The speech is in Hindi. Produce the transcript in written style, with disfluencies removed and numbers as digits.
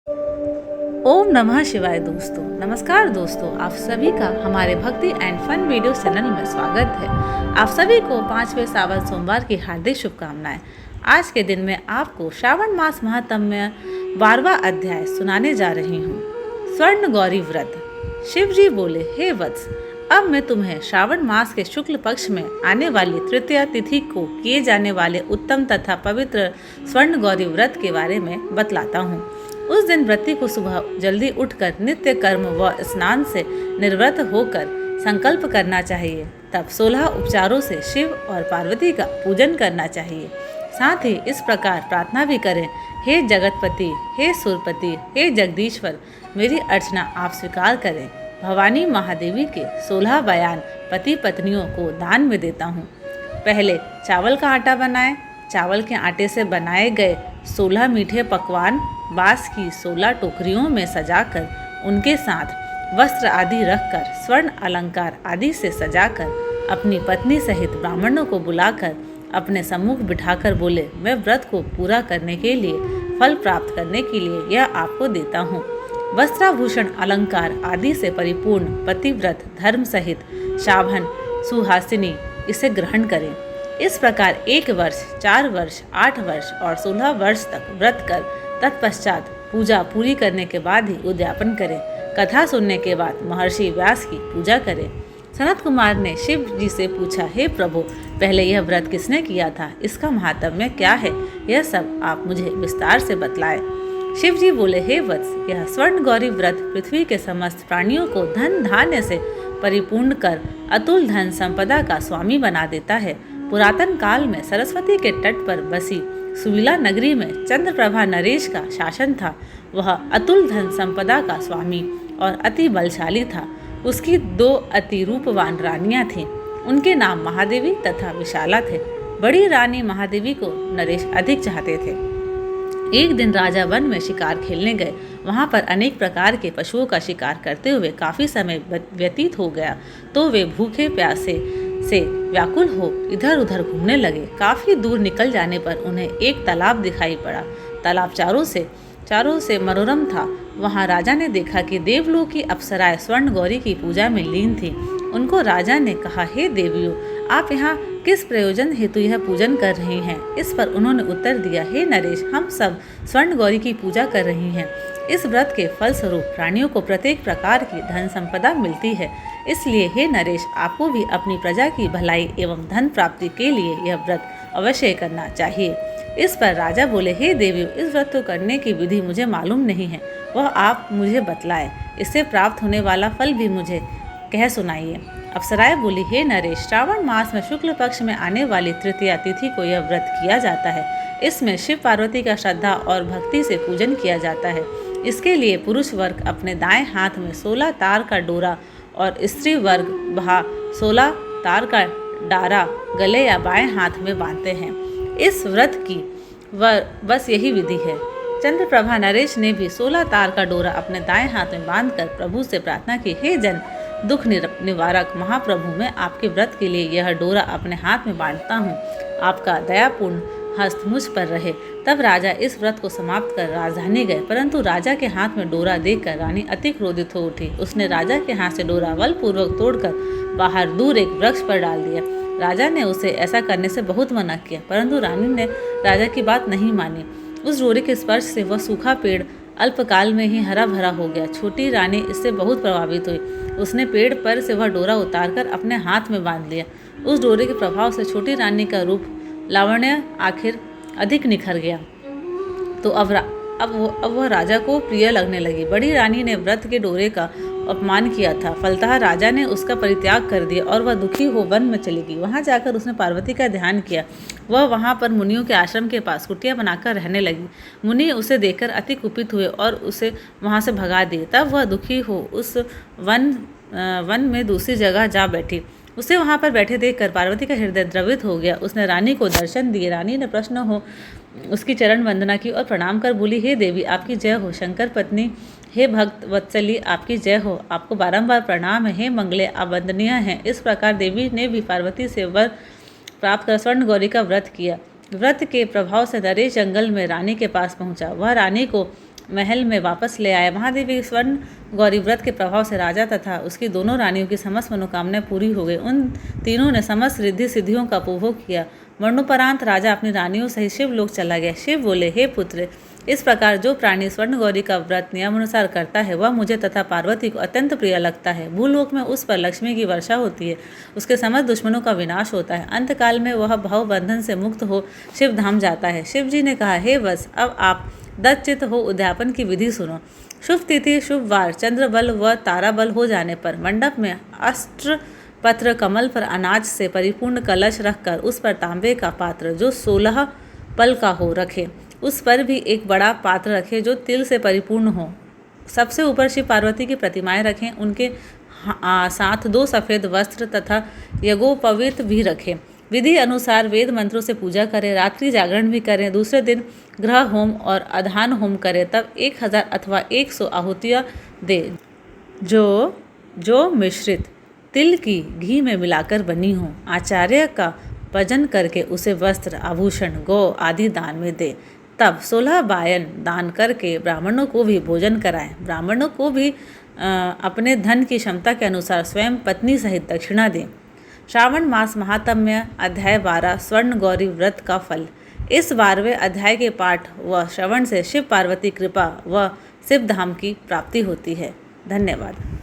ओम नमः शिवाय दोस्तों। नमस्कार दोस्तों, आप सभी का हमारे भक्ति एंड फन वीडियो चैनल में स्वागत है। आप सभी को 5वें सावन सोमवार की हार्दिक शुभकामनाएं। आज के दिन में आपको श्रावण मास महात्म्य 12वां अध्याय सुनाने जा रही हूँ। स्वर्ण गौरी व्रत। शिव जी बोले, हे वत्स, अब मैं तुम्हें श्रावण मास के शुक्ल पक्ष में आने वाली तृतीया तिथि को किए जाने वाले उत्तम तथा पवित्र स्वर्ण गौरी व्रत के बारे में बतलाता हूँ। उस दिन व्रती को सुबह जल्दी उठकर नित्य कर्म व स्नान से निर्वृत होकर संकल्प करना चाहिए। तब 16 उपचारों से शिव और पार्वती का पूजन करना चाहिए। साथ ही इस प्रकार प्रार्थना भी करें, हे जगतपति, हे सुरपति, हे जगदीश्वर, मेरी अर्चना आप स्वीकार करें। भवानी महादेवी के 16 बयान पति पत्नियों को दान में देता हूँ। पहले चावल का आटा बनाएं। चावल के आटे से बनाए गए 16 मीठे पकवान बांस की 16 टोकरियों में सजाकर उनके साथ वस्त्र आदि रखकर स्वर्ण अलंकार आदि से सजाकर अपनी पत्नी सहित ब्राह्मणों को बुलाकर अपने सम्मुख बिठाकर बोले, मैं व्रत को पूरा करने के लिए फल प्राप्त करने के लिए यह आपको देता हूँ। वस्त्राभूषण अलंकार आदि से परिपूर्ण पतिव्रत धर्म सहित शाभन सुहासिनी इसे ग्रहण करें। इस प्रकार 1 वर्ष, 4 वर्ष, 8 वर्ष और 16 वर्ष तक व्रत कर तत्पश्चात पूजा पूरी करने के बाद ही उद्यापन करें। कथा सुनने के बाद महर्षि व्यास की पूजा करें। सनत कुमार ने शिव जी से पूछा, हे प्रभु, पहले यह व्रत किसने किया था? इसका महात्म्य क्या है? यह सब आप मुझे विस्तार से बतलाएं। शिव जी बोले, हे वत्स, यह स्वर्ण गौरी व्रत पृथ्वी के समस्त प्राणियों को धन धान्य से परिपूर्ण कर अतुल धन संपदा का स्वामी बना देता है। पुरातन काल में सरस्वती के तट पर बसी सुविला नगरी में चंद्रप्रभा नरेश का शासन था। वह अतुल धन संपदा का स्वामी और अति बलशाली था। उसकी 2 अति रूपवान रानियां थीं। उनके नाम महादेवी तथा विशाला थे। बड़ी रानी महादेवी को नरेश अधिक चाहते थे। एक दिन राजा वन में शिकार खेलने गए। वहां पर अनेक प्रकार के पशुओं का शिकार करते हुए काफी समय व्यतीत हो गया तो वे भूखे प्यासे से व्याकुल हो इधर उधर घूमने लगे। काफी दूर निकल जाने पर उन्हें एक तालाब दिखाई पड़ा। तालाब चारों से मनोरम था। वहां राजा ने देखा कि देवलोक की अप्सराएं स्वर्ण गौरी की पूजा में लीन थी। उनको राजा ने कहा, हे देवियों, आप यहाँ किस प्रयोजन हेतु यह पूजन कर रही हैं? इस पर उन्होंने उत्तर दिया, हे नरेश, हम सब स्वर्ण गौरी की पूजा कर रही हैं। इस व्रत के फलस्वरूप प्राणियों को प्रत्येक प्रकार की धन संपदा मिलती है। इसलिए हे नरेश, आपको भी अपनी प्रजा की भलाई एवं धन प्राप्ति के लिए यह व्रत अवश्य करना चाहिए। इस पर राजा बोले, हे देवियों, इस व्रत को करने की विधि मुझे मालूम नहीं है, वह आप मुझे बतलाएं। इससे प्राप्त होने वाला फल भी मुझे कह सुनाइए। अप्सराएं बोली, हे नरेश, श्रावण मास में शुक्ल पक्ष में आने वाली तृतीया तिथि को यह व्रत किया जाता है। इसमें शिव पार्वती का श्रद्धा और भक्ति से पूजन किया जाता है। इसके लिए पुरुष वर्ग अपने दाएं हाथ में 16 तार का डोरा और स्त्री वर्ग 16 तार का डारा गले या बाएं हाथ में बांधते हैं। इस व्रत की बस यही विधि है। चंद्रप्रभा नरेश ने भी 16 तार का डोरा अपने दाएं हाथ में बांधकर प्रभु से प्रार्थना की, हे जन दुख निवारक महाप्रभु, मैं आपके व्रत के लिए यह डोरा अपने हाथ में बांधता हूँ। आपका दयापूर्ण हस्त मुझ पर रहे। तब राजा इस व्रत को समाप्त कर राजधानी गए, परंतु राजा के हाथ में डोरा देखकर रानी अति क्रोधित हो उठी। उसने राजा के हाथ से डोरा बलपूर्वक तोड़कर बाहर दूर एक वृक्ष पर डाल दिया। राजा ने उसे ऐसा करने से बहुत मना किया, परंतु रानी ने राजा की बात नहीं मानी। उस डोरे के स्पर्श से वह सूखा पेड़ अल्पकाल में ही हरा भरा हो गया। छोटी रानी इससे बहुत प्रभावित हुई। उसने पेड़ पर से वह डोरा उतारकर अपने हाथ में बांध लिया। उस डोरे के प्रभाव से छोटी रानी का रूप लावण्य आखिर अधिक निखर गया। तो अब वह राजा को प्रिय लगने लगी। बड़ी रानी ने व्रत के डोरे का अपमान किया था, फलतः राजा ने उसका परित्याग कर दिया और वह दुखी हो वन में चली गई। वहां जाकर उसने पार्वती का ध्यान किया। वह वहां पर मुनियों के आश्रम के पास कुटिया बनाकर रहने लगी। मुनि उसे देखकर अति कुपित हुए और उसे वहां से भगा दिए। तब वह दुखी हो उस वन में दूसरी जगह जा बैठी। उसे वहां पर बैठे देखकर पार्वती का हृदय द्रवित हो गया। उसने रानी को दर्शन दिए। रानी ने प्रश्न हो उसकी चरण वंदना की और प्रणाम कर बोली, हे देवी, आपकी जय हो। शंकर पत्नी, हे भक्त वत्सली, आपकी जय हो। आपको बारंबार प्रणाम है। हे मंगले, आप वंदनीय हैं। इस प्रकार देवी ने भी पार्वती से वर प्राप्त कर स्वर्ण गौरी का व्रत किया। व्रत के प्रभाव से नरेश जंगल में रानी के पास पहुंचा। वह रानी को महल में वापस ले आए। महादेवी स्वर्ण गौरी व्रत के प्रभाव से राजा तथा उसकी दोनों रानियों की समस्त मनोकामनाएं पूरी हो गई। उन तीनों ने समस्त रिद्धि सिद्धियों का उपभोग किया। मरणोपरांत राजा अपनी रानियों सहित शिवलोक चला गया। शिव बोले, हे पुत्र, इस प्रकार जो प्राणी स्वर्ण गौरी का व्रत नियमानुसार करता है वह मुझे तथा पार्वती को अत्यंत प्रिय लगता है। भूलोक में उस पर लक्ष्मी की वर्षा होती है, उसके समस्त दुश्मनों का विनाश होता है। अंतकाल में वह भव बंधन से मुक्त हो शिव धाम जाता है। शिव जी ने कहा, हे वत्स, अब आप दत्तचित्त हो उद्यापन की विधि सुनो। शुभ तिथि, शुभ वार, चंद्र बल व तारा बल हो जाने पर मंडप में अस्त्र पत्र कमल पर अनाज से परिपूर्ण कलश रखकर उस पर तांबे का पात्र जो 16 पल का हो रखे, उस पर भी एक बड़ा पात्र रखें जो तिल से परिपूर्ण हो। सबसे ऊपर शिव पार्वती की प्रतिमाएं रखें, उनके साथ 2 सफ़ेद वस्त्र तथा यज्ञोपवीत भी रखें। विधि अनुसार वेद मंत्रों से पूजा करें, रात्रि जागरण भी करें। दूसरे दिन ग्रह होम और अधान होम करें, तब 1000 अथवा 100 आहुतियाँ दें जो मिश्रित तिल की घी में मिलाकर बनी हो। आचार्य का भजन करके उसे वस्त्र, आभूषण, गौ आदि दान में दे। तब 16 बायन दान करके ब्राह्मणों को भी भोजन कराएं। ब्राह्मणों को भी अपने धन की क्षमता के अनुसार स्वयं पत्नी सहित दक्षिणा दें। श्रावण मास महात्म्य अध्याय 12 स्वर्ण गौरी व्रत का फल। इस 12वें अध्याय के पाठ व श्रवण से शिव पार्वती कृपा व शिव धाम की प्राप्ति होती है। धन्यवाद।